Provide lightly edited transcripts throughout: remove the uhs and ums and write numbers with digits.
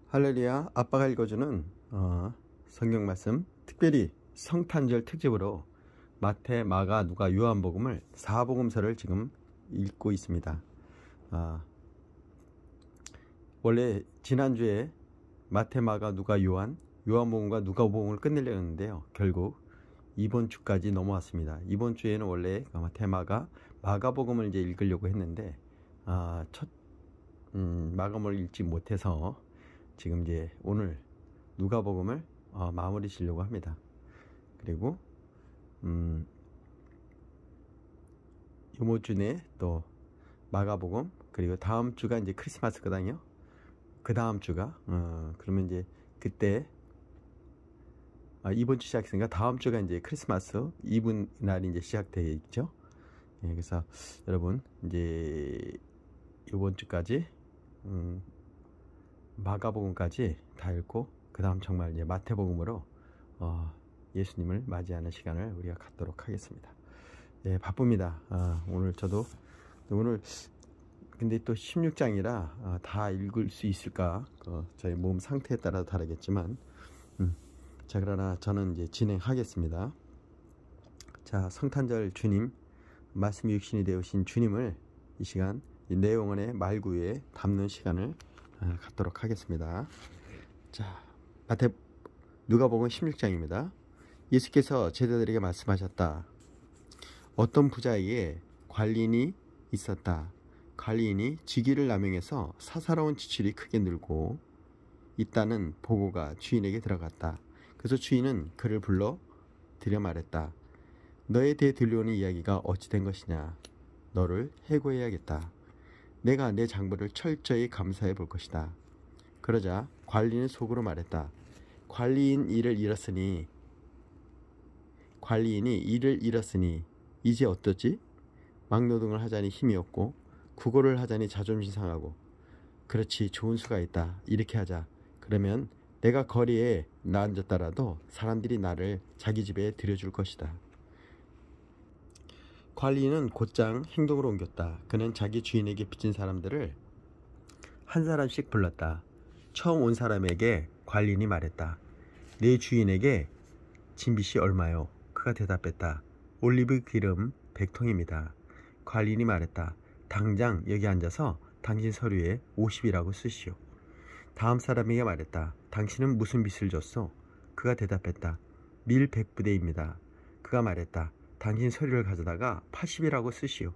할렐루야. 아빠가 읽어주는 성경 말씀, 특별히 성탄절 특집으로 마태, 마가, 누가, 요한복음을 4복음서를 지금 읽고 있습니다. 원래 지난주에 마태, 마가, 누가, 요한복음과 누가복음을 끝내려 했는데요, 결국 이번 주까지 넘어왔습니다. 이번 주에는 원래 마태, 마가복음을 이제 읽으려고 했는데 마가복음을 읽지 못해서 지금 이제 오늘 누가복음을 마무리 지려고 합니다. 그리고 이번 주에 또 마가복음, 그리고 다음 주가 이제 크리스마스거든요. 그 다음 주가 그러면 이제 그때 이번 주 시작했으니까 다음 주가 이제 크리스마스 이브 날이 이제 시작되어 있죠. 예, 그래서 여러분 이제 이번 주까지 마가복음까지 다 읽고 그 다음 정말 이제 마태복음으로 예수님을 맞이하는 시간을 우리가 갖도록 하겠습니다. 예, 바쁩니다. 오늘 저도 오늘 근데 또 16장이라 다 읽을 수 있을까 저희 몸 상태에 따라 다르겠지만 자, 그러나 저는 이제 진행하겠습니다. 자, 성탄절 주님, 말씀이 육신이 되오신 주님을 이 시간 이 내용원의 말구에 담는 시간을 갖도록 하겠습니다. 자, 누가복음 16장입니다. 예수께서 제자들에게 말씀하셨다. 어떤 부자에게 관리인이 있었다. 관리인이 직위를 남용해서 사사로운 지출이 크게 늘고 있다는 보고가 주인에게 들어갔다. 그래서 주인은 그를 불러 들여 말했다. 너에 대해 들려오는 이야기가 어찌 된 것이냐. 너를 해고해야겠다. 내가 내 장부를 철저히 감사해 볼 것이다. 그러자 관리는 속으로 말했다. 관리인이 일을 잃었으니 이제 어떠지? 막노동을 하자니 힘이 없고 구걸을 하자니 자존심 상하고. 그렇지, 좋은 수가 있다. 이렇게 하자. 그러면 내가 거리에 앉았더라도 사람들이 나를 자기 집에 들여줄 것이다. 관리인은 곧장 행동으로 옮겼다. 그는 자기 주인에게 빚진 사람들을 한 사람씩 불렀다. 처음 온 사람에게 관리인이 말했다. 내 주인에게 진 빚이 얼마요? 그가 대답했다. 올리브 기름 100통입니다. 관리인이 말했다. 당장 여기 앉아서 당신 서류에 50이라고 쓰시오. 다음 사람에게 말했다. 당신은 무슨 빚을 졌소? 그가 대답했다. 밀 100부대입니다. 그가 말했다. 당신 서류를 가져다가 80이라고 쓰시오.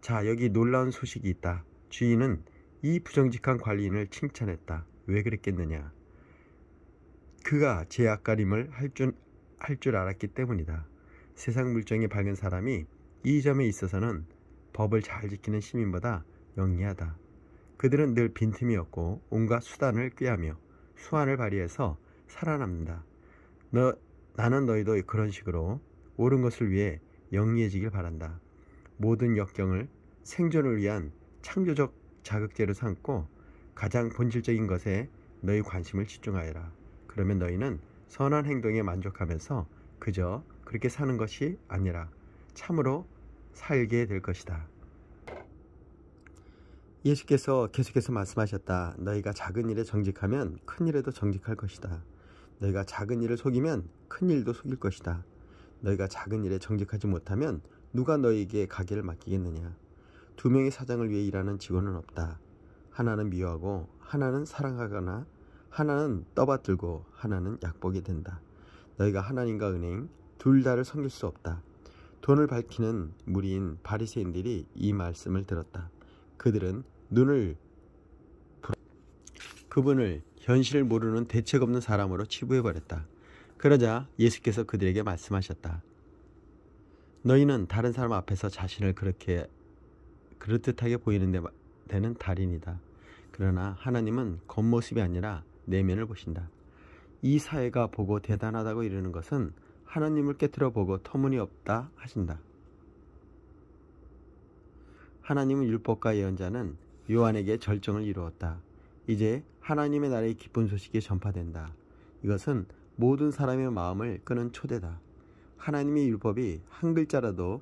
자, 여기 놀라운 소식이 있다. 주인은 이 부정직한 관리인을 칭찬했다. 왜 그랬겠느냐? 그가 제 앞가림을 할 줄 알았기 때문이다. 세상 물정이 밝은 사람이 이 점에 있어서는 법을 잘 지키는 시민보다 영리하다. 그들은 늘 빈틈이 없고 온갖 수단을 꾀하며 수완을 발휘해서 살아남는다. 나는 너희도 그런 식으로 옳은 것을 위해 영리해지길 바란다. 모든 역경을 생존을 위한 창조적 자극제로 삼고 가장 본질적인 것에 너희 관심을 집중하여라. 그러면 너희는 선한 행동에 만족하면서 그저 그렇게 사는 것이 아니라 참으로 살게 될 것이다. 예수께서 계속해서 말씀하셨다. 너희가 작은 일에 정직하면 큰 일에도 정직할 것이다. 너희가 작은 일을 속이면 큰 일도 속일 것이다. 너희가 작은 일에 정직하지 못하면 누가 너희에게 가게를 맡기겠느냐. 두 명의 사장을 위해 일하는 직원은 없다. 하나는 미워하고 하나는 사랑하거나 하나는 떠받들고 하나는 약복이 된다. 너희가 하나님과 은행 둘 다를 섬길 수 없다. 돈을 밝히는 무리인 바리새인들이 이 말씀을 들었다. 그들은 그분을 현실을 모르는 대책 없는 사람으로 치부해버렸다. 그러자 예수께서 그들에게 말씀하셨다. 너희는 다른 사람 앞에서 자신을 그렇게 그럴듯하게 보이는 데는 달인이다. 그러나 하나님은 겉모습이 아니라 내면을 보신다. 이 사회가 보고 대단하다고 이르는 것은 하나님을 깨트려 보고 터무니없다 하신다. 하나님은 율법과 예언자는 요한에게 절정을 이루었다. 이제 하나님의 나라의 기쁜 소식이 전파된다. 이것은 모든 사람의 마음을 끄는 초대다. 하나님의 율법이 한 글자라도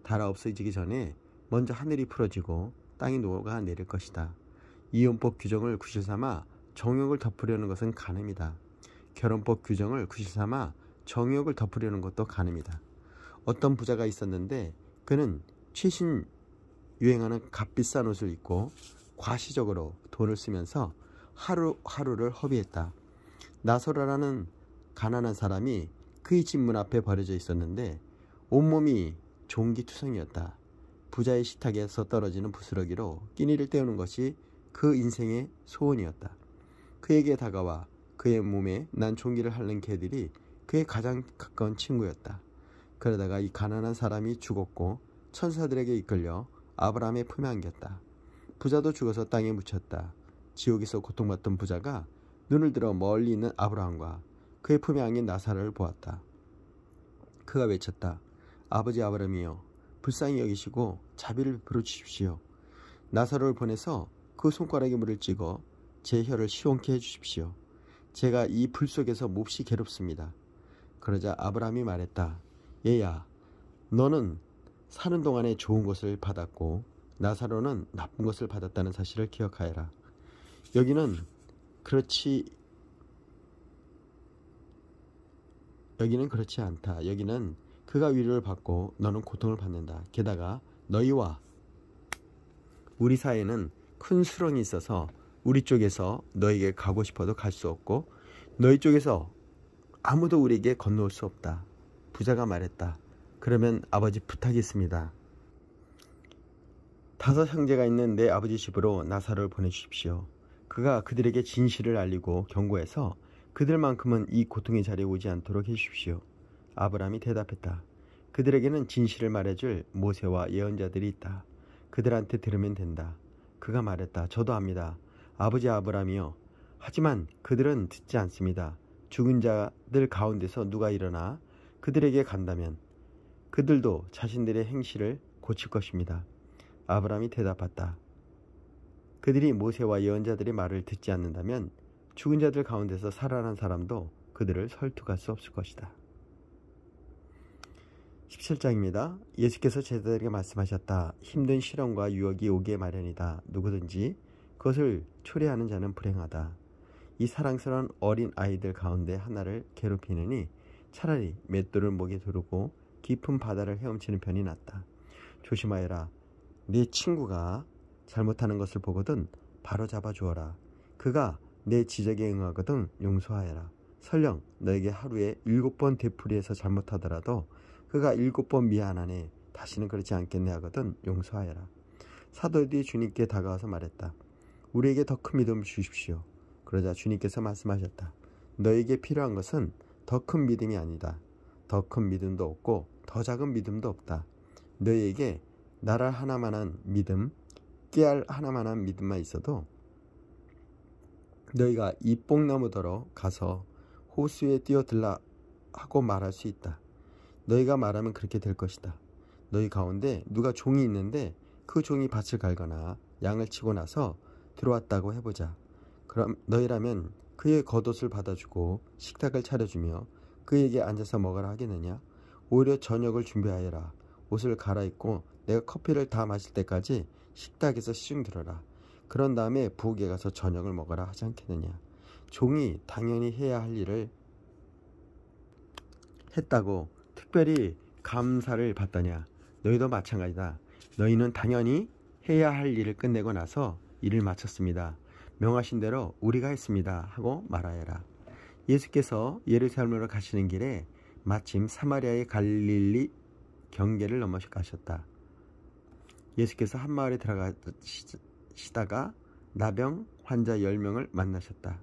달아 없어지기 전에 먼저 하늘이 풀어지고 땅이 녹아내릴 것이다. 이혼법 규정을 구실삼아 정욕을 덮으려는 것은 간음이다. 결혼법 규정을 구실삼아 정욕을 덮으려는 것도 간음이다. 어떤 부자가 있었는데 그는 최신 유행하는 값비싼 옷을 입고 과시적으로 돈을 쓰면서 하루하루를 허비했다. 나소라라는 가난한 사람이 그의 집 문 앞에 버려져 있었는데 온몸이 종기투성이었다. 부자의 식탁에서 떨어지는 부스러기로 끼니를 때우는 것이 그 인생의 소원이었다. 그에게 다가와 그의 몸에 난 종기를 핥는 개들이 그의 가장 가까운 친구였다. 그러다가 이 가난한 사람이 죽었고 천사들에게 이끌려 아브라함의 품에 안겼다. 부자도 죽어서 땅에 묻혔다. 지옥에서 고통받던 부자가 눈을 들어 멀리 있는 아브라함과 그의 품에 안긴 나사로를 보았다. 그가 외쳤다. 아버지 아브라함이여, 불쌍히 여기시고 자비를 베풀어 주십시오. 나사로를 보내서 그 손가락에 물을 찍어 제 혀를 시원케 해주십시오. 제가 이 불 속에서 몹시 괴롭습니다. 그러자 아브라함이 말했다. 얘야, 너는 사는 동안에 좋은 것을 받았고 나사로는 나쁜 것을 받았다는 사실을 기억하여라. 여기는 그렇지 않다. 여기는 그가 위로를 받고 너는 고통을 받는다. 게다가 너희와 우리 사이에는 큰 수렁이 있어서 우리 쪽에서 너에게 가고 싶어도 갈 수 없고 너희 쪽에서 아무도 우리에게 건너올 수 없다. 부자가 말했다. 그러면 아버지 부탁이 있습니다. 5 형제가 있는 내 아버지 집으로 나사로를 보내주십시오. 그가 그들에게 진실을 알리고 경고해서 그들만큼은 이 고통의 자리에 오지 않도록 해주십시오. 아브라함이 대답했다. 그들에게는 진실을 말해줄 모세와 예언자들이 있다. 그들한테 들으면 된다. 그가 말했다. 저도 압니다. 아버지 아브라함이요. 하지만 그들은 듣지 않습니다. 죽은 자들 가운데서 누가 일어나 그들에게 간다면 그들도 자신들의 행실을 고칠 것입니다. 아브라함이 대답했다. 그들이 모세와 예언자들의 말을 듣지 않는다면 죽은 자들 가운데서 살아난 사람도 그들을 설득할 수 없을 것이다. 17장입니다. 예수께서 제자들에게 말씀하셨다. 힘든 시련과 유혹이 오기에 마련이다. 누구든지 그것을 초래하는 자는 불행하다. 이 사랑스러운 어린 아이들 가운데 하나를 괴롭히느니 차라리 맷돌을 목에 두르고 깊은 바다를 헤엄치는 편이 낫다. 조심하여라. 네 친구가 잘못하는 것을 보거든 바로 잡아주어라. 그가 내 지적에 응하거든 용서하여라. 설령 너에게 하루에 7번 되풀이해서 잘못하더라도 그가 7번 미안하네 다시는 그렇지 않겠네 하거든 용서하여라. 사도들이 주님께 다가와서 말했다. 우리에게 더 큰 믿음을 주십시오. 그러자 주님께서 말씀하셨다. 너에게 필요한 것은 더 큰 믿음이 아니다. 더 큰 믿음도 없고 더 작은 믿음도 없다. 너희에게 나랄 하나만한 믿음, 깨알 하나만한 믿음만 있어도 너희가 이 뽕나무더러 가서 호수에 뛰어들라 하고 말할 수 있다. 너희가 말하면 그렇게 될 것이다. 너희 가운데 누가 종이 있는데 그 종이 밭을 갈거나 양을 치고 나서 들어왔다고 해보자. 그럼 너희라면 그의 겉옷을 받아주고 식탁을 차려주며 그에게 앉아서 먹으라 하겠느냐? 오히려 저녁을 준비하여라. 옷을 갈아입고 내가 커피를 다 마실 때까지 식탁에서 시중들어라. 그런 다음에 부엌에 가서 저녁을 먹어라 하지 않겠느냐? 종이 당연히 해야 할 일을 했다고 특별히 감사를 받더냐? 너희도 마찬가지다. 너희는 당연히 해야 할 일을 끝내고 나서 일을 마쳤습니다. 명하신 대로 우리가 했습니다 하고 말하여라. 예수께서 예루살렘으로 가시는 길에 마침 사마리아의 갈릴리 경계를 넘어가셨다. 예수께서 한 마을에 들어가시다가 나병 환자 10명을 만나셨다.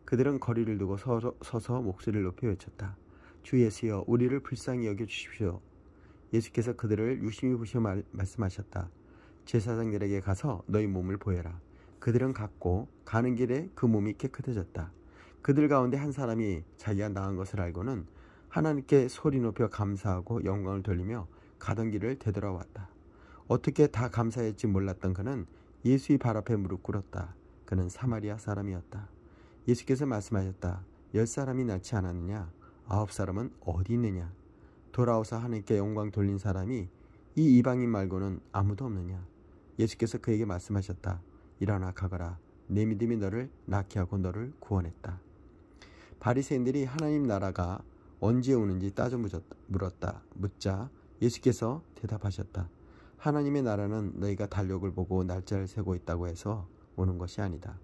그들은 거리를 두고 서서 목소리를 높여 외쳤다. 주 예수여, 우리를 불쌍히 여겨주십시오. 예수께서 그들을 유심히 보시며 말씀하셨다. 제사장들에게 가서 너희 몸을 보여라. 그들은 갔고 가는 길에 그 몸이 깨끗해졌다. 그들 가운데 한 사람이 자기가 나은 것을 알고는 하나님께 소리 높여 감사하고 영광을 돌리며 가던 길을 되돌아왔다. 어떻게 다 감사했지 몰랐던 그는 예수의 발 앞에 무릎 꿇었다. 그는 사마리아 사람이었다. 예수께서 말씀하셨다. 10사람이 낫지 않았느냐? 9사람은 어디 있느냐? 돌아오사 하나님께 영광 돌린 사람이 이 이방인 말고는 아무도 없느냐? 예수께서 그에게 말씀하셨다. 일어나 가거라. 내 믿음이 너를 낫게 하고 너를 구원했다. 바리새인들이 하나님 나라가 언제 오는지 따져 묻자 예수께서 대답하셨다. 하나님의 나라는 너희가 달력을 보고 날짜를 세고 있다고 해서 오는 것이 아니다.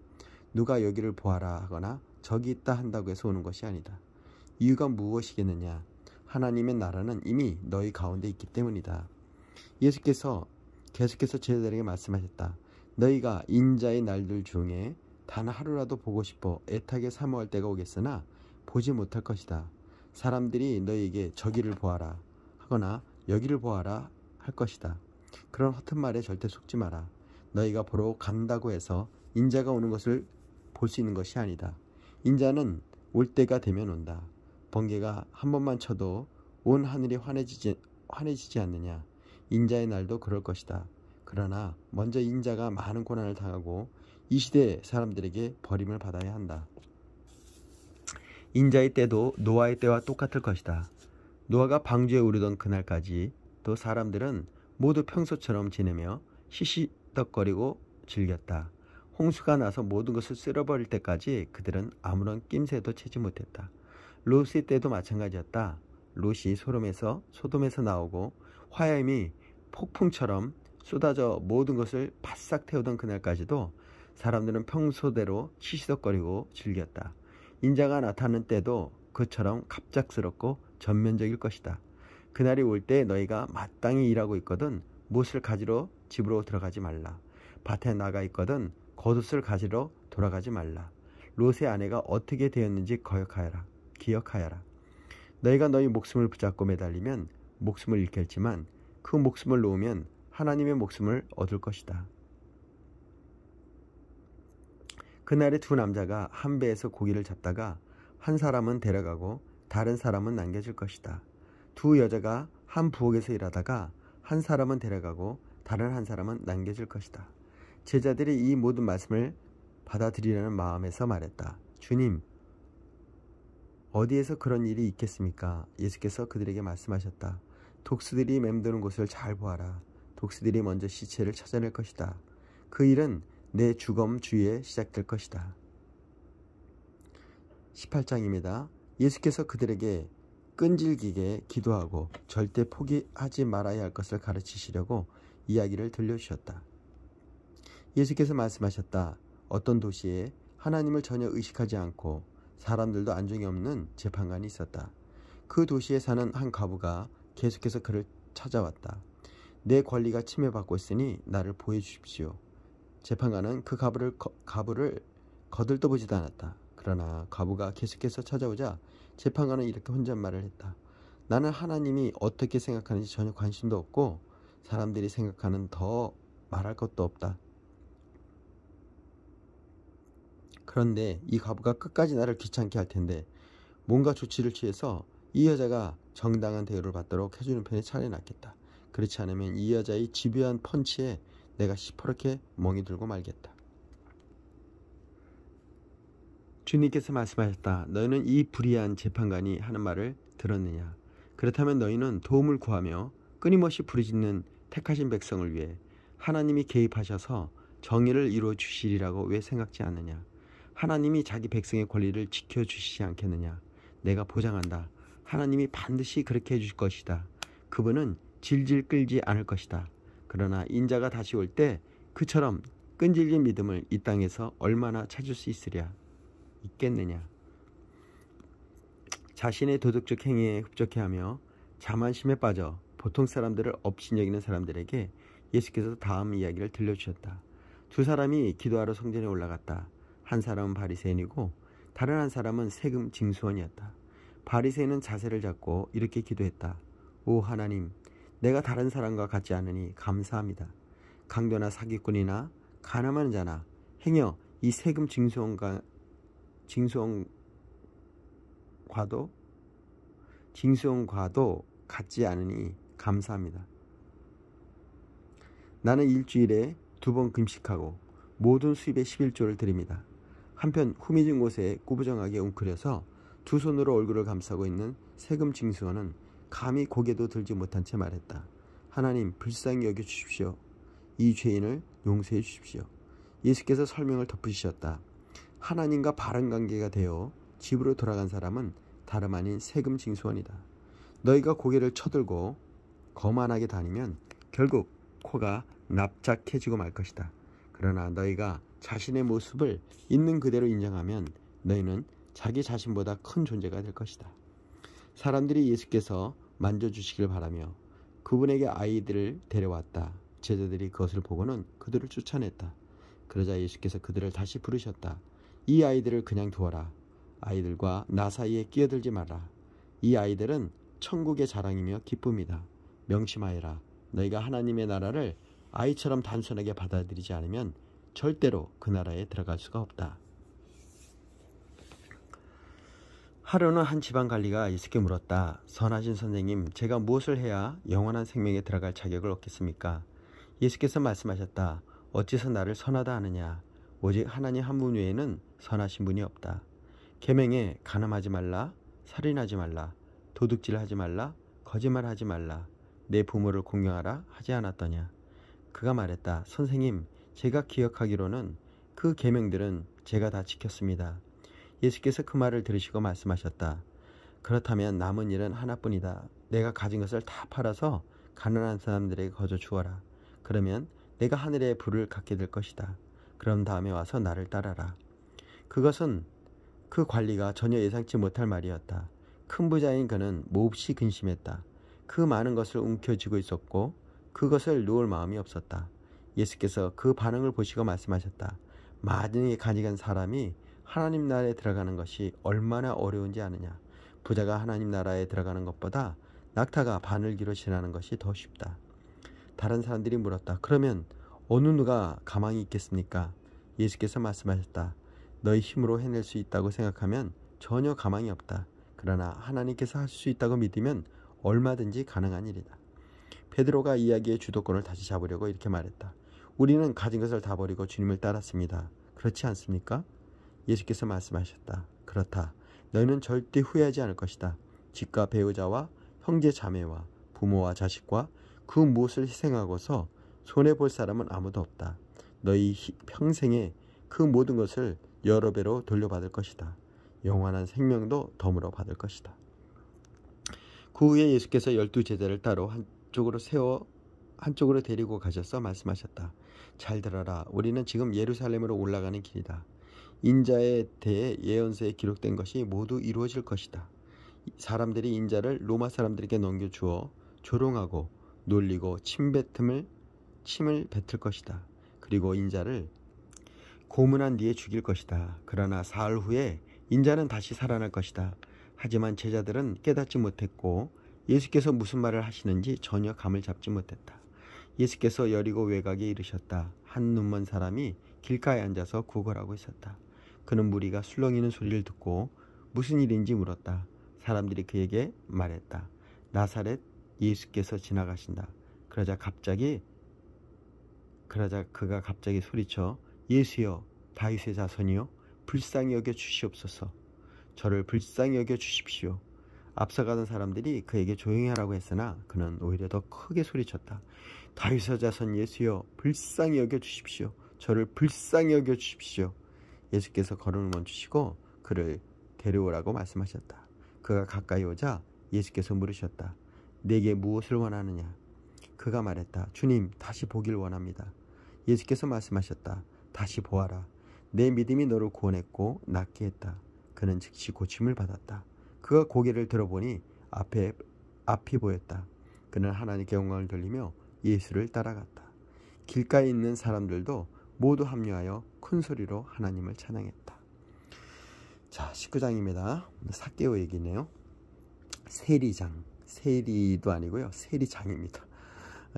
누가 여기를 보아라 하거나 저기 있다 한다고 해서 오는 것이 아니다. 이유가 무엇이겠느냐? 하나님의 나라는 이미 너희 가운데 있기 때문이다. 예수께서 계속해서 제자들에게 말씀하셨다. 너희가 인자의 날들 중에 단 하루라도 보고 싶어 애타게 사모할 때가 오겠으나 보지 못할 것이다. 사람들이 너희에게 저기를 보아라 하거나 여기를 보아라 할 것이다. 그런 허튼 말에 절대 속지 마라. 너희가 보러 간다고 해서 인자가 오는 것을 볼 수 있는 것이 아니다. 인자는 올 때가 되면 온다. 번개가 한 번만 쳐도 온 하늘이 환해지지 않느냐. 인자의 날도 그럴 것이다. 그러나 먼저 인자가 많은 고난을 당하고 이 시대 사람들에게 버림을 받아야 한다. 인자의 때도 노아의 때와 똑같을 것이다. 노아가 방주에 오르던 그날까지 또 사람들은 모두 평소처럼 지내며 시시덕거리고 즐겼다. 홍수가 나서 모든 것을 쓸어버릴 때까지 그들은 아무런 낌새도 채지 못했다. 롯의 때도 마찬가지였다. 롯이 소돔에서 나오고 화염이 폭풍처럼 쏟아져 모든 것을 바싹 태우던 그날까지도 사람들은 평소대로 시시덕거리고 즐겼다. 인자가 나타나는 때도 그처럼 갑작스럽고 전면적일 것이다. 그날이 올 때 너희가 마땅히 일하고 있거든 못을 가지러 집으로 들어가지 말라. 밭에 나가 있거든 겉옷을 가지러 돌아가지 말라. 롯의 아내가 어떻게 되었는지 기억하여라. 너희가 너희 목숨을 붙잡고 매달리면 목숨을 잃겠지만 그 목숨을 놓으면 하나님의 목숨을 얻을 것이다. 그날에 두 남자가 한 배에서 고기를 잡다가 한 사람은 데려가고 다른 사람은 남겨질 것이다. 두 여자가 한 부엌에서 일하다가 한 사람은 데려가고 다른 한 사람은 남겨질 것이다. 제자들이 이 모든 말씀을 받아들이려는 마음에서 말했다. 주님, 어디에서 그런 일이 있겠습니까? 예수께서 그들에게 말씀하셨다. 독수들이 맴도는 곳을 잘 보아라. 독수들이 먼저 시체를 찾아낼 것이다. 그 일은 내 주검 주위에 시작될 것이다. 18장입니다. 예수께서 그들에게 끈질기게 기도하고 절대 포기하지 말아야 할 것을 가르치시려고 이야기를 들려주셨다. 예수께서 말씀하셨다. 어떤 도시에 하나님을 전혀 의식하지 않고 사람들도 안중이 없는 재판관이 있었다. 그 도시에 사는 한 과부가 계속해서 그를 찾아왔다. 내 권리가 침해받고 있으니 나를 보여주십시오. 재판관은 그 과부를 거들떠보지도 않았다. 그러나 과부가 계속해서 찾아오자 재판관은 이렇게 혼잣말을 했다. 나는 하나님이 어떻게 생각하는지 전혀 관심도 없고 사람들이 생각하는 더 말할 것도 없다. 그런데 이 과부가 끝까지 나를 귀찮게 할 텐데 뭔가 조치를 취해서 이 여자가 정당한 대우를 받도록 해주는 편이 차라리 낫겠다. 그렇지 않으면 이 여자의 집요한 펀치에 내가 시퍼렇게 멍이 들고 말겠다. 주님께서 말씀하셨다. 너희는 이 불의한 재판관이 하는 말을 들었느냐? 그렇다면 너희는 도움을 구하며 끊임없이 부르짖는 택하신 백성을 위해 하나님이 개입하셔서 정의를 이루어 주시리라고 왜 생각지 않느냐? 하나님이 자기 백성의 권리를 지켜주시지 않겠느냐? 내가 보장한다. 하나님이 반드시 그렇게 해줄 것이다. 그분은 질질 끌지 않을 것이다. 그러나 인자가 다시 올 때 그처럼 끈질긴 믿음을 이 땅에서 얼마나 찾을 수 있겠느냐? 자신의 도덕적 행위에 흡족해하며 자만심에 빠져 보통 사람들을 업신여기는 사람들에게 예수께서 다음 이야기를 들려주셨다. 두 사람이 기도하러 성전에 올라갔다. 한 사람은 바리새인이고 다른 한 사람은 세금 징수원이었다. 바리새인은 자세를 잡고 이렇게 기도했다. 오 하나님, 내가 다른 사람과 같지 않으니 감사합니다. 강도나 사기꾼이나 가늠하는 자나 행여 이 세금 징수원과도 같지 않으니 감사합니다. 나는 일주일에 2번 금식하고 모든 수입의 11조를 드립니다. 한편 후미진 곳에 꾸부정하게 웅크려서 두 손으로 얼굴을 감싸고 있는 세금 징수원은 감히 고개도 들지 못한 채 말했다. 하나님, 불쌍히 여겨주십시오. 이 죄인을 용서해 주십시오. 예수께서 설명을 덧붙이셨다. 하나님과 바른 관계가 되어 집으로 돌아간 사람은 다름 아닌 세금 징수원이다. 너희가 고개를 쳐들고 거만하게 다니면 결국 코가 납작해지고 말 것이다. 그러나 너희가 자신의 모습을 있는 그대로 인정하면 너희는 자기 자신보다 큰 존재가 될 것이다. 사람들이 예수께서 만져주시길 바라며 그분에게 아이들을 데려왔다. 제자들이 그것을 보고는 그들을 쫓아냈다. 그러자 예수께서 그들을 다시 부르셨다. 이 아이들을 그냥 두어라. 아이들과 나 사이에 끼어들지 마라. 이 아이들은 천국의 자랑이며 기쁨이다. 명심하여라. 너희가 하나님의 나라를 아이처럼 단순하게 받아들이지 않으면 절대로 그 나라에 들어갈 수가 없다. 하루는 한 지방관리가 예수께 물었다. 선하신 선생님, 제가 무엇을 해야 영원한 생명에 들어갈 자격을 얻겠습니까? 예수께서 말씀하셨다. 어찌서 나를 선하다 하느냐? 오직 하나님 한 분 외에는 선하신 분이 없다. 계명에 간음하지 말라, 살인하지 말라, 도둑질하지 말라, 거짓말하지 말라, 내 부모를 공경하라 하지 않았더냐? 그가 말했다. 선생님, 제가 기억하기로는 그 계명들은 제가 다 지켰습니다. 예수께서 그 말을 들으시고 말씀하셨다. 그렇다면 남은 일은 하나뿐이다. 내가 가진 것을 다 팔아서 가난한 사람들에게 거저 주어라. 그러면 내가 하늘의 부를 갖게 될 것이다. 그런 다음에 와서 나를 따라라. 그것은 그 관리가 전혀 예상치 못할 말이었다. 큰 부자인 그는 몹시 근심했다. 그 많은 것을 움켜쥐고 있었고 그것을 놓을 마음이 없었다. 예수께서 그 반응을 보시고 말씀하셨다. 많이 가져간 사람이 하나님 나라에 들어가는 것이 얼마나 어려운지 아느냐. 부자가 하나님 나라에 들어가는 것보다 낙타가 바늘기로 지나는 것이 더 쉽다. 다른 사람들이 물었다. 그러면 어느 누가 가망이 있겠습니까? 예수께서 말씀하셨다. 너희 힘으로 해낼 수 있다고 생각하면 전혀 가망이 없다. 그러나 하나님께서 할 수 있다고 믿으면 얼마든지 가능한 일이다. 베드로가 이야기의 주도권을 다시 잡으려고 이렇게 말했다. 우리는 가진 것을 다 버리고 주님을 따랐습니다. 그렇지 않습니까? 예수께서 말씀하셨다. 그렇다. 너희는 절대 후회하지 않을 것이다. 집과 배우자와 형제 자매와 부모와 자식과 그 무엇을 희생하고서 손해볼 사람은 아무도 없다. 너희 평생에 그 모든 것을 여러 배로 돌려받을 것이다. 영원한 생명도 덤으로 받을 것이다. 그 후에 예수께서 12제자를 따로 한쪽으로 데리고 가셔서 말씀하셨다. 잘 들어라. 우리는 지금 예루살렘으로 올라가는 길이다. 인자에 대해 예언서에 기록된 것이 모두 이루어질 것이다. 사람들이 인자를 로마 사람들에게 넘겨주어 조롱하고 놀리고 침을 뱉을 것이다. 그리고 인자를 고문한 뒤에 죽일 것이다. 그러나 사흘 후에 인자는 다시 살아날 것이다. 하지만 제자들은 깨닫지 못했고 예수께서 무슨 말을 하시는지 전혀 감을 잡지 못했다. 예수께서 여리고 외곽에 이르셨다. 한 눈먼 사람이 길가에 앉아서 구걸하고 있었다. 그는 무리가 술렁이는 소리를 듣고 무슨 일인지 물었다. 사람들이 그에게 말했다. 나사렛 예수께서 지나가신다. 그러자 그가 갑자기 소리쳐 예수여 다윗의 자손이여 불쌍히 여겨 주시옵소서. 저를 불쌍히 여겨 주십시오. 앞서가던 사람들이 그에게 조용히 하라고 했으나 그는 오히려 더 크게 소리쳤다. 다윗의 자손 예수여 불쌍히 여겨 주십시오. 저를 불쌍히 여겨 주십시오. 예수께서 걸음을 멈추시고 그를 데려오라고 말씀하셨다. 그가 가까이 오자 예수께서 물으셨다. 내게 무엇을 원하느냐? 그가 말했다. 주님, 다시 보길 원합니다. 예수께서 말씀하셨다. 다시 보아라. 내 믿음이 너를 구원했고 낫게 했다. 그는 즉시 고침을 받았다. 그가 고개를 들어보니 앞이 보였다. 그는 하나님께 영광을 돌리며 예수를 따라갔다. 길가에 있는 사람들도 모두 합류하여 큰 소리로 하나님을 찬양했다. 자, 19장입니다. 삭개오 얘기네요. 세리장, 세리도 아니고요. 세리장입니다.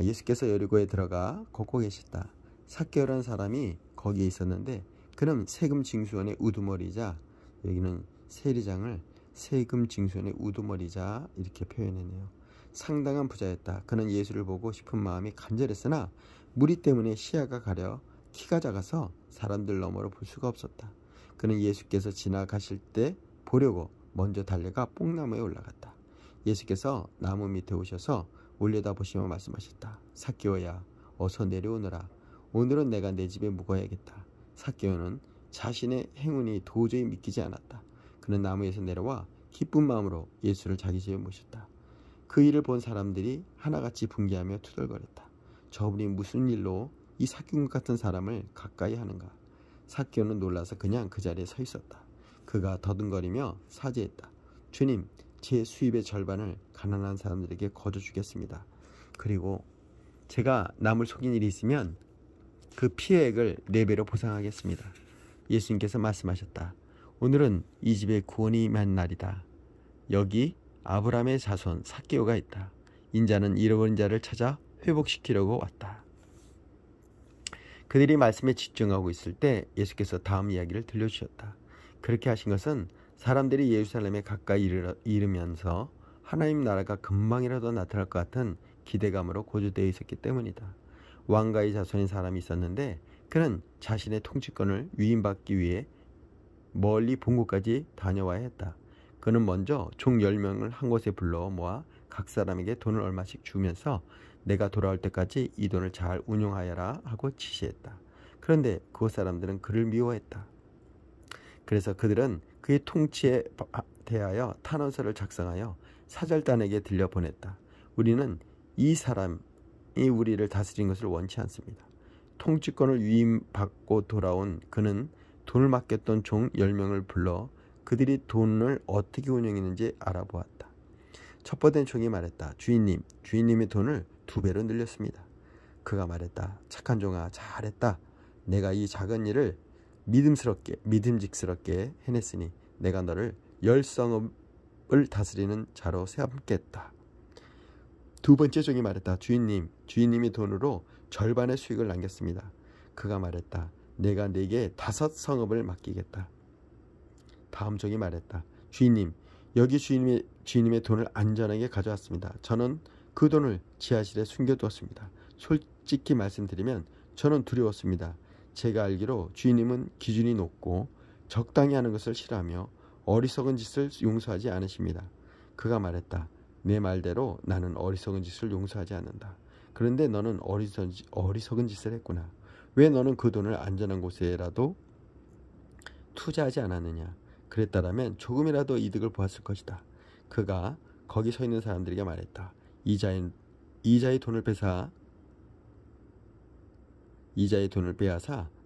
예수께서 여리고에 들어가 걷고 계셨다. 삭개오라는 사람이 거기에 있었는데 그는 세금 징수원의 우두머리자, 여기는 세리장을 세금 징수원의 우두머리자 이렇게 표현했네요. 상당한 부자였다. 그는 예수를 보고 싶은 마음이 간절했으나 무리 때문에 시야가 가려 키가 작아서 사람들 너머로 볼 수가 없었다. 그는 예수께서 지나가실 때 보려고 먼저 달려가 뽕나무에 올라갔다. 예수께서 나무 밑에 오셔서 올려다보시며 말씀하셨다. 삭개오야, 어서 내려오너라. 오늘은 내가 내 집에 묵어야겠다. 삭개오는 자신의 행운이 도저히 믿기지 않았다. 그는 나무에서 내려와 기쁜 마음으로 예수를 자기 집에 모셨다. 그 일을 본 사람들이 하나같이 분개하며 투덜거렸다. 저분이 무슨 일로 이 삭개오 같은 사람을 가까이 하는가? 삭개오는 놀라서 그냥 그 자리에 서 있었다. 그가 더듬거리며 사죄했다. 주님, 제 수입의 절반을 가난한 사람들에게 거저 주겠습니다. 그리고 제가 남을 속인 일이 있으면 그 피해액을 4배로 보상하겠습니다. 예수님께서 말씀하셨다. 오늘은 이 집에 구원이 임한 날이다. 여기 아브라함의 자손 삭개오가 있다. 인자는 잃어버린 자를 찾아 회복시키려고 왔다. 그들이 말씀에 집중하고 있을 때 예수께서 다음 이야기를 들려주셨다. 그렇게 하신 것은 사람들이 예루살렘에 가까이 이르면서 하나님 나라가 금방이라도 나타날 것 같은 기대감으로 고조되어 있었기 때문이다. 왕가의 자손인 사람이 있었는데 그는 자신의 통치권을 위임받기 위해 멀리 본국까지 다녀와야 했다. 그는 먼저 총 10명을 한 곳에 불러 모아 각 사람에게 돈을 얼마씩 주면서 내가 돌아올 때까지 이 돈을 잘 운용하여라 하고 지시했다. 그런데 그 사람들은 그를 미워했다. 그래서 그들은 그의 통치에 대하여 탄원서를 작성하여 사절단에게 들려보냈다. 우리는 이 사람이 우리를 다스린 것을 원치 않습니다. 통치권을 위임받고 돌아온 그는 돈을 맡겼던 종 10명을 불러 그들이 돈을 어떻게 운영했는지 알아보았다. 첫 번째 종이 말했다. 주인님의 돈을 2배로 늘렸습니다. 그가 말했다. 착한 종아, 잘했다. 내가 이 작은 일을 믿음직스럽게 해냈으니 내가 너를 10성읍을 다스리는 자로 삼겠다. 두 번째 종이 말했다. 주인님이 돈으로 절반의 수익을 남겼습니다. 그가 말했다. 내가 네게 5성읍을 맡기겠다. 다음 종이 말했다. 주인님, 여기 주인님의 돈을 안전하게 가져왔습니다. 저는 그 돈을 지하실에 숨겨두었습니다. 솔직히 말씀드리면 저는 두려웠습니다. 제가 알기로 주인님은 기준이 높고 적당히 하는 것을 싫어하며 어리석은 짓을 용서하지 않으십니다. 그가 말했다. 내 말대로 나는 어리석은 짓을 용서하지 않는다. 그런데 너는 어리석은 짓을 했구나. 왜 너는 그 돈을 안전한 곳에라도 투자하지 않았느냐. 그랬다라면 조금이라도 이득을 보았을 것이다. 그가 거기 서 있는 사람들에게 말했다. 이자의 돈을 빼앗아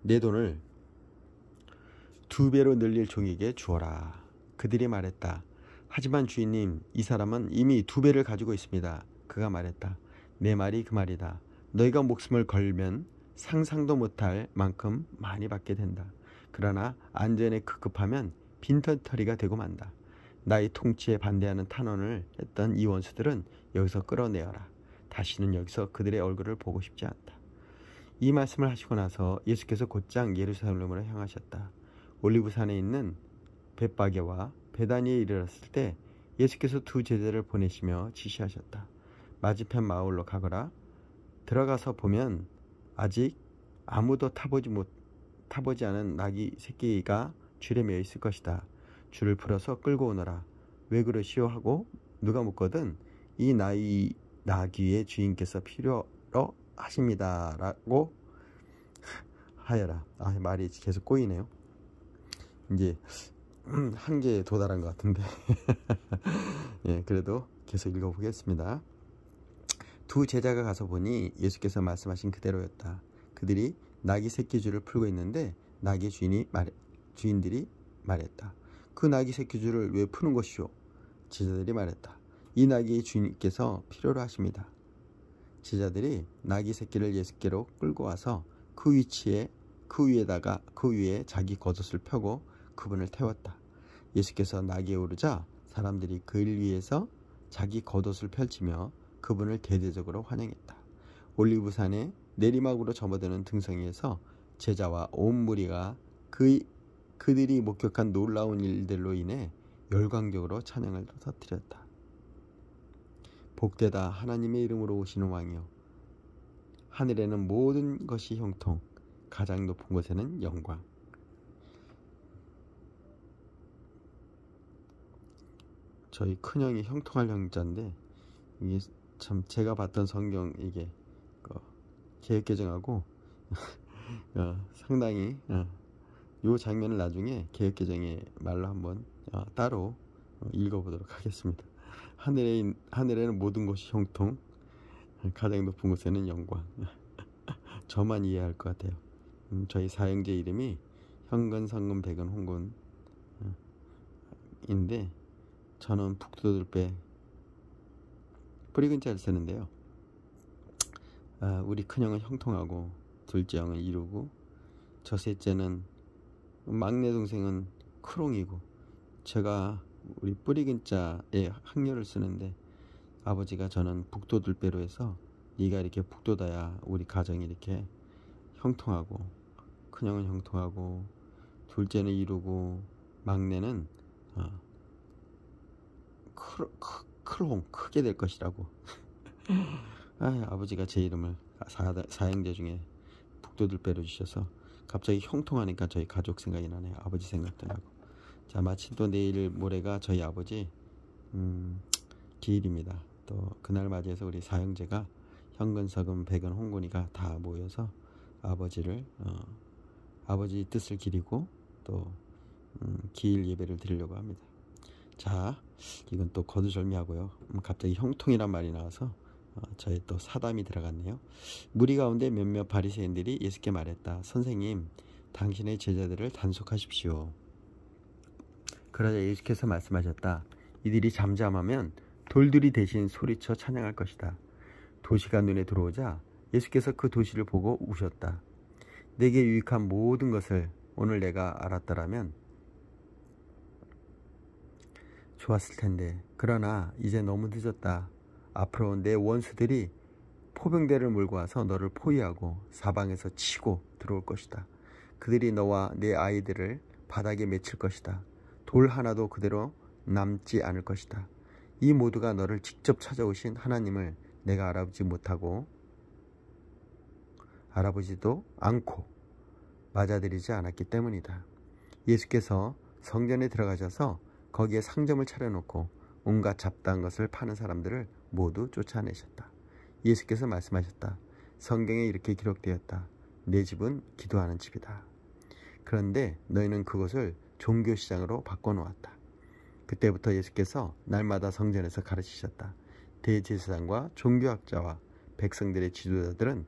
내 돈을 2배로 늘릴 종에게 주어라. 그들이 말했다. 하지만 주인님, 이 사람은 이미 2배를 가지고 있습니다. 그가 말했다. 내 말이 그 말이다. 너희가 목숨을 걸면 상상도 못할 만큼 많이 받게 된다. 그러나 안전에 급급하면 빈털터리가 되고 만다. 나의 통치에 반대하는 탄원을 했던 이 원수들은 여기서 끌어내어라. 다시는 여기서 그들의 얼굴을 보고 싶지 않다. 이 말씀을 하시고 나서 예수께서 곧장 예루살렘으로 향하셨다. 올리브산에 있는 벳바게와 베다니에 이르렀을 때 예수께서 2 제자를 보내시며 지시하셨다. 맞은편 마을로 가거라. 들어가서 보면 아직 아무도 타보지 않은 나귀 새끼가 줄에 매어 있을 것이다. 줄을 풀어서 끌고 오너라. 왜 그러시오 하고 누가 묻거든 이 나귀의 주인께서 필요로 하십니다 라고 하여라. 말이 계속 꼬이네요. 이제 한계에 도달한 것 같은데 예, 그래도 계속 읽어보겠습니다. 2 제자가 가서 보니 예수께서 말씀하신 그대로였다. 그들이 나귀 새끼 줄을 풀고 있는데 나귀 주인들이 말했다. 그 나귀 새끼 줄을 왜 푸는 것이오? 제자들이 말했다. 이 나귀의 주인께서 필요로 하십니다. 제자들이 나귀 새끼를 예수께로 끌고 와서 그 위에 자기 겉옷을 펴고 그분을 태웠다. 예수께서 나귀에 오르자 사람들이 그 일 위에서 자기 겉옷을 펼치며 그분을 대대적으로 환영했다. 올리브산의 내리막으로 접어드는 등성이에서 제자와 온 무리가 그들이 목격한 놀라운 일들로 인해 열광적으로 찬양을 터뜨렸다. 복되다 하나님의 이름으로 오시는 왕이여. 하늘에는 모든 것이 형통, 가장 높은 곳에는 영광. 저희 큰형이 형통할 형자인데 이게 참 제가 봤던 성경 이게 개역개정하고 상당히 요 장면을 나중에 개혁개정의 말로 한번 따로 읽어보도록 하겠습니다. 하늘에는 모든 것이 형통, 가장 높은 곳에는 영광. 저만 이해할 것 같아요. 저희 사형제 이름이 현근, 성근, 백은, 홍근인데 저는 북두들배 뿌리근자를 쓰는데요. 우리 큰형은 형통하고 둘째 형은 이루고 저 셋째는 막내 동생은 크롱이고 제가 우리 뿌리근자에 학렬을 쓰는데 아버지가 저는 북도들배로 해서 네가 이렇게 북도다야 우리 가정이 이렇게 형통하고 큰형은 형통하고 둘째는 이루고 막내는 크롱 크게 될 것이라고. 아버지가 제 이름을 사형제 중에 북도들배로 주셔서 갑자기 형통하니까 저희 가족 생각이 나네요. 아버지 생각도 나고. 자, 마침 또 내일 모레가 저희 아버지 기일입니다. 또 그날 맞이해서 우리 사형제가 현근, 서근, 백은, 홍근이가 다 모여서 아버지를 아버지 뜻을 기리고 또 기일 예배를 드리려고 합니다. 자, 이건 또 거두절미하고요. 갑자기 형통이란 말이 나와서 저의 또 사담이 들어갔네요. 무리 가운데 몇몇 바리새인들이 예수께 말했다. 선생님, 당신의 제자들을 단속하십시오. 그러자 예수께서 말씀하셨다. 이들이 잠잠하면 돌들이 대신 소리쳐 찬양할 것이다. 도시가 눈에 들어오자 예수께서 그 도시를 보고 우셨다. 내게 유익한 모든 것을 오늘 내가 알았더라면 좋았을 텐데 그러나 이제 너무 늦었다. 앞으로 내 원수들이 포병대를 몰고 와서 너를 포위하고 사방에서 치고 들어올 것이다. 그들이 너와 내 아이들을 바닥에 맺힐 것이다. 돌 하나도 그대로 남지 않을 것이다. 이 모두가 너를 직접 찾아오신 하나님을 내가 알아보지도 않고 맞아들이지 않았기 때문이다. 예수께서 성전에 들어가셔서 거기에 상점을 차려놓고 온갖 잡다한 것을 파는 사람들을 모두 쫓아내셨다. 예수께서 말씀하셨다. 성경에 이렇게 기록되었다. 내 집은 기도하는 집이다. 그런데 너희는 그것을 종교시장으로 바꿔놓았다. 그때부터 예수께서 날마다 성전에서 가르치셨다. 대제사장과 종교학자와 백성들의 지도자들은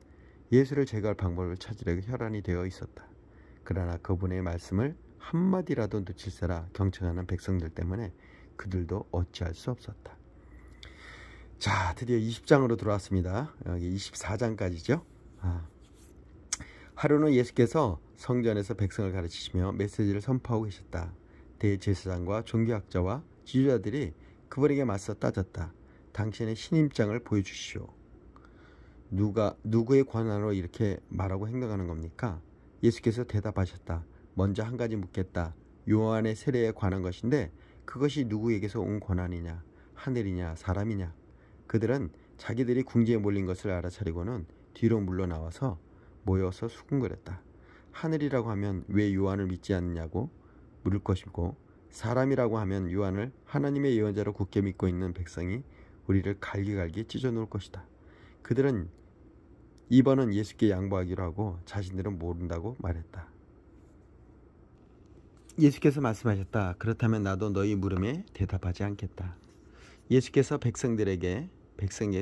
예수를 제거할 방법을 찾으려고 혈안이 되어 있었다. 그러나 그분의 말씀을 한마디라도 놓칠세라 경청하는 백성들 때문에 그들도 어찌할 수 없었다. 자, 드디어 20장으로 들어왔습니다. 여기 24장까지죠. 하루는 예수께서 성전에서 백성을 가르치시며 메시지를 선포하고 계셨다. 대제사장과 종교학자와 지도자들이 그분에게 맞서 따졌다. 당신의 신임장을 보여주시오. 누구의 권한으로 이렇게 말하고 행동하는 겁니까? 예수께서 대답하셨다. 먼저 한 가지 묻겠다. 요한의 세례에 관한 것인데 그것이 누구에게서 온 권한이냐? 하늘이냐? 사람이냐? 그들은 자기들이 궁지에 몰린 것을 알아차리고는 뒤로 물러나와서 모여서 수군거렸다. 하늘이라고 하면 왜 요한을 믿지 않느냐고 물을 것이고 사람이라고 하면 요한을 하나님의 예언자로 굳게 믿고 있는 백성이 우리를 갈기갈기 찢어놓을 것이다. 그들은 이번은 예수께 양보하기로 하고 자신들은 모른다고 말했다. 예수께서 말씀하셨다. 그렇다면 나도 너희 물음에 대답하지 않겠다. 예수께서 백성에게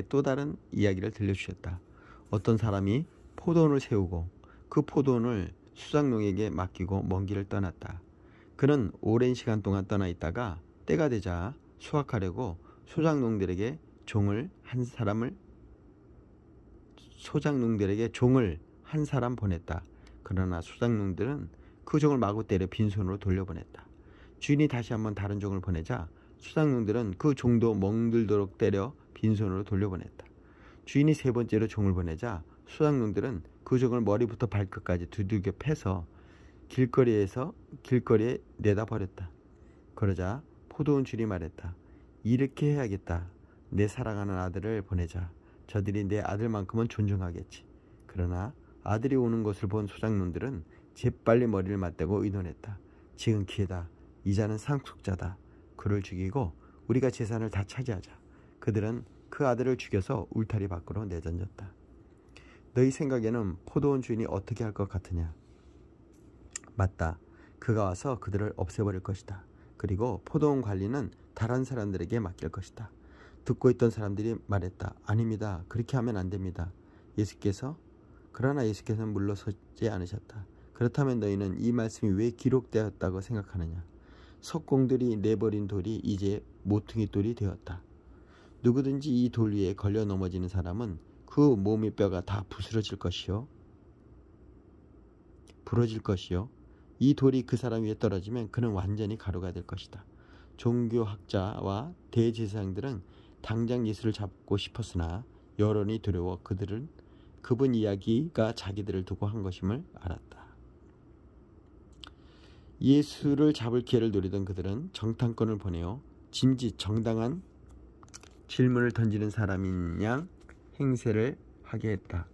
또 다른 이야기를 들려주셨다. 어떤 사람이 포도원을 세우고 그 포도원을 수작농에게 맡기고 먼 길을 떠났다. 그는 오랜 시간 동안 떠나 있다가 때가 되자 수확하려고 소작농들에게 종을 한 사람 보냈다. 그러나 소작농들은 그 종을 마구 때려 빈손으로 돌려보냈다. 주인이 다시 한번 다른 종을 보내자 소작농들은 그 종도 멍들도록 때려 빈손으로 돌려보냈다. 주인이 세 번째로 종을 보내자 소작농들은 그 종을 머리부터 발끝까지 두들겨 패서 길거리에 내다 버렸다. 그러자 포도원 주인이 말했다. 이렇게 해야겠다. 내 사랑하는 아들을 보내자. 저들이 내 아들만큼은 존중하겠지. 그러나 아들이 오는 것을 본 소작농들은 재빨리 머리를 맞대고 의논했다. 지금 기회다. 이 자는 상속자다. 그를 죽이고 우리가 재산을 다 차지하자. 그들은 그 아들을 죽여서 울타리 밖으로 내던졌다. 너희 생각에는 포도원 주인이 어떻게 할 것 같으냐? 맞다. 그가 와서 그들을 없애버릴 것이다. 그리고 포도원 관리는 다른 사람들에게 맡길 것이다. 듣고 있던 사람들이 말했다. 아닙니다. 그렇게 하면 안 됩니다. 그러나 예수께서는 물러서지 않으셨다. 그렇다면 너희는 이 말씀이 왜 기록되었다고 생각하느냐? 석공들이 내버린 돌이 이제 모퉁이 돌이 되었다. 누구든지 이 돌 위에 걸려 넘어지는 사람은 그 몸의 뼈가 다 부러질 것이요. 이 돌이 그 사람 위에 떨어지면 그는 완전히 가루가 될 것이다. 종교학자와 대제사장들은 당장 예수를 잡고 싶었으나 여론이 두려워 그분 이야기가 자기들을 두고 한 것임을 알았다. 예수를 잡을 기회를 노리던 그들은 정탐꾼을 보내어 짐짓 정당한 질문을 던지는 사람인 양 행세를 하게 했다.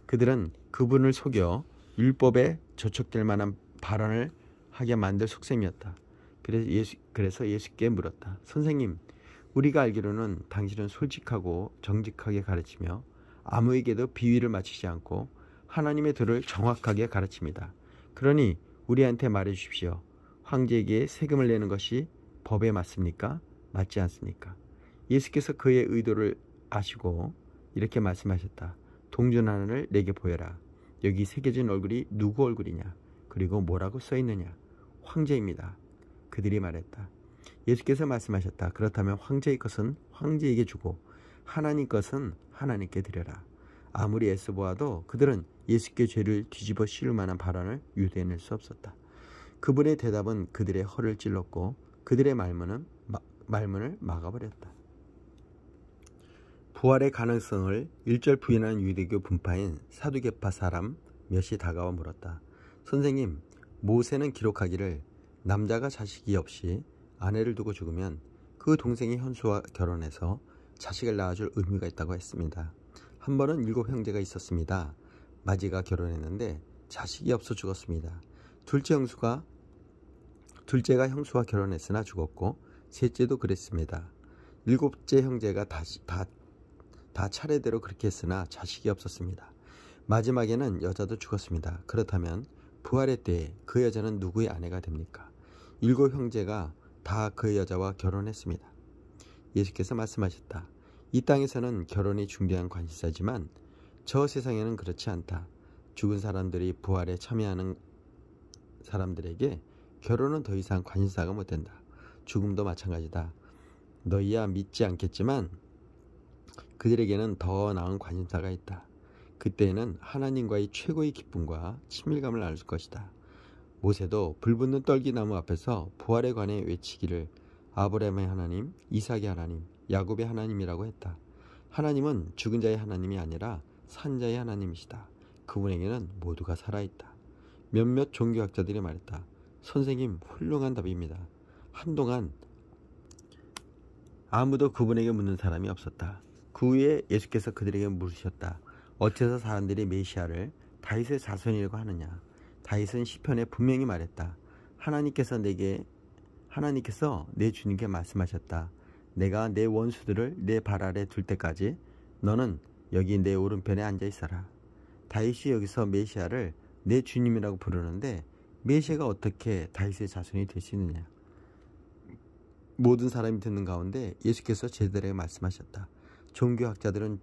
그들은 그분을 속여 율법에 저촉될 만한 발언을 하게 만들 속셈이었다. 그래서 예수께 물었다. 선생님, 우리가 알기로는 당신은 솔직하고 정직하게 가르치며 아무에게도 비위를 맞추지 않고 하나님의 도를 정확하게 가르칩니다. 그러니 우리한테 말해 주십시오. 황제에게 세금을 내는 것이 법에 맞습니까? 맞지 않습니까? 예수께서 그의 의도를 아시고 이렇게 말씀하셨다. 동전 하나를 내게 보여라. 여기 새겨진 얼굴이 누구 얼굴이냐? 그리고 뭐라고 써 있느냐? 황제입니다. 그들이 말했다. 예수께서 말씀하셨다. 그렇다면 황제의 것은 황제에게 주고 하나님 것은 하나님께 드려라. 아무리 애써보아도 그들은 예수께 죄를 뒤집어 씌울 만한 발언을 유도해낼 수 없었다. 그분의 대답은 그들의 허를 찔렀고 그들의 말문을 막아버렸다. 부활의 가능성을 일절 부인하는 유대교 분파인 사두개파 사람 몇이 다가와 물었다. 선생님, 모세는 기록하기를 남자가 자식이 없이 아내를 두고 죽으면 그 동생이 현수와 결혼해서 자식을 낳아줄 의무가 있다고 했습니다. 한 번은 7 형제가 있었습니다. 마지가 결혼했는데 자식이 없어 죽었습니다. 둘째가 형수와 결혼했으나 죽었고 셋째도 그랬습니다. 7째 형제가 다 차례대로 그렇게 했으나 자식이 없었습니다. 마지막에는 여자도 죽었습니다. 그렇다면 부활의 때에 그 여자는 누구의 아내가 됩니까? 7 형제가 다 그 여자와 결혼했습니다. 예수께서 말씀하셨다. 이 땅에서는 결혼이 중대한 관심사지만 저 세상에는 그렇지 않다. 죽은 사람들이 부활에 참여하는 사람들에게 결혼은 더 이상 관심사가 못 된다. 죽음도 마찬가지다. 너희야 믿지 않겠지만 그들에게는 더 나은 관심사가 있다. 그때에는 하나님과의 최고의 기쁨과 친밀감을 알 것이다. 모세도 불붙는 떨기나무 앞에서 부활에 관해 외치기를 아브라함의 하나님, 이삭의 하나님, 야곱의 하나님이라고 했다. 하나님은 죽은 자의 하나님이 아니라 산 자의 하나님이시다. 그분에게는 모두가 살아있다. 몇몇 종교학자들이 말했다. 선생님, 훌륭한 답입니다. 한동안 아무도 그분에게 묻는 사람이 없었다. 그 후에 예수께서 그들에게 물으셨다. 어째서 사람들이 메시아를 다윗의 자손이라고 하느냐? 다윗은 시편에 분명히 말했다. 하나님께서 내 주님께 말씀하셨다. 내가 내 원수들을 내 발 아래 둘 때까지 너는 여기 내 오른편에 앉아 있어라. 다윗이 여기서 메시아를 내 주님이라고 부르는데 메시아가 어떻게 다윗의 자손이 될 수 있느냐? 모든 사람이 듣는 가운데 예수께서 제자들에게 말씀하셨다. 종교학자들을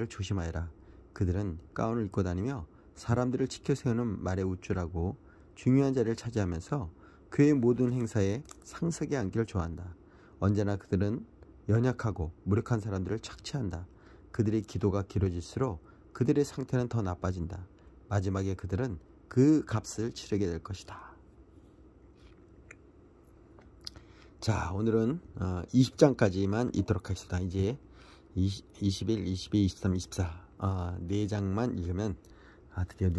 조심하여라. 그들은 가운을 입고 다니며 사람들을 치켜 세우는 말에 우쭐하고 중요한 자리를 차지하면서 교회 모든 행사에 상석에 앉기를 좋아한다. 언제나 그들은 연약하고 무력한 사람들을 착취한다. 그들의 기도가 길어질수록 그들의 상태는 더 나빠진다. 마지막에 그들은 그 값을 치르게 될 것이다. 자, 오늘은 20장까지만 있도록 하겠습니다. 이제 21, 22, 23, 24 4장만 읽으면 드디어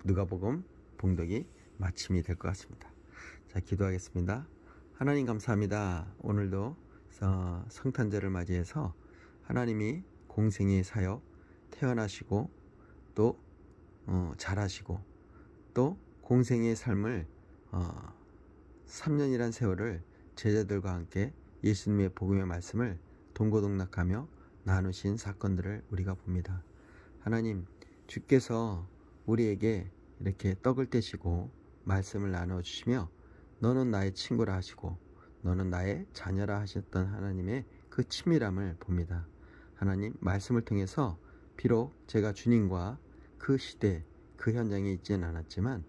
누가복음 봉독이 마침이 될 것 같습니다. 자, 기도하겠습니다. 하나님 감사합니다. 오늘도 성탄절을 맞이해서 하나님이 공생의 사역 태어나시고 또 자라시고 또 공생의 삶을 3년이란 세월을 제자들과 함께 예수님의 복음의 말씀을 동고동락하며 나누신 사건들을 우리가 봅니다. 하나님, 주께서 우리에게 이렇게 떡을 떼시고 말씀을 나눠주시며 너는 나의 친구라 하시고 너는 나의 자녀라 하셨던 하나님의 그 친밀함을 봅니다. 하나님 말씀을 통해서 비록 제가 주님과 그 시대 그 현장에 있지는 않았지만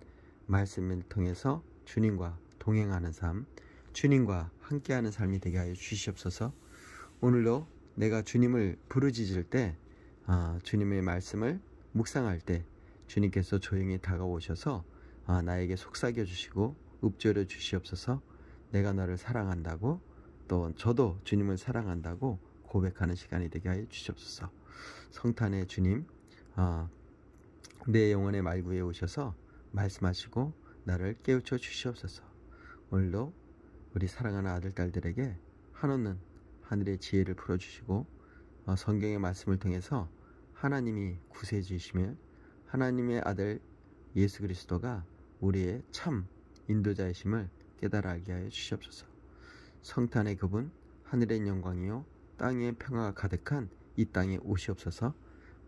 말씀을 통해서 주님과 동행하는 삶, 주님과 함께하는 삶이 되게 하여 주시옵소서. 오늘도 내가 주님을 부르짖을 때 주님의 말씀을 묵상할 때 주님께서 조용히 다가오셔서 나에게 속삭여 주시고 읊조려 주시옵소서. 내가 너를 사랑한다고 또 저도 주님을 사랑한다고 고백하는 시간이 되게 하여 주시옵소서. 성탄의 주님 내 영혼의 말구에 오셔서 말씀하시고 나를 깨우쳐 주시옵소서. 오늘도 우리 사랑하는 아들 딸들에게 한없는 하늘의 지혜를 풀어주시고 성경의 말씀을 통해서 하나님이 구세해 주시며 하나님의 아들 예수 그리스도가 우리의 참 인도자이심을 깨달아 알게 하여 주시옵소서. 성탄의 그분 하늘의 영광이요 땅의 평화가 가득한 이 땅에 오시옵소서.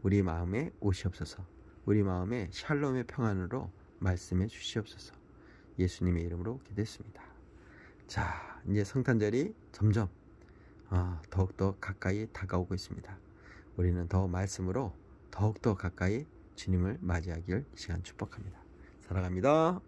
우리 마음에 오시옵소서. 우리 마음에 샬롬의 평안으로 말씀해 주시옵소서. 예수님의 이름으로 기도했습니다. 자, 이제 성탄절이 점점 더욱더 가까이 다가오고 있습니다. 우리는 더 말씀으로 더욱더 가까이 주님을 맞이하길 이 시간 축복합니다. 사랑합니다.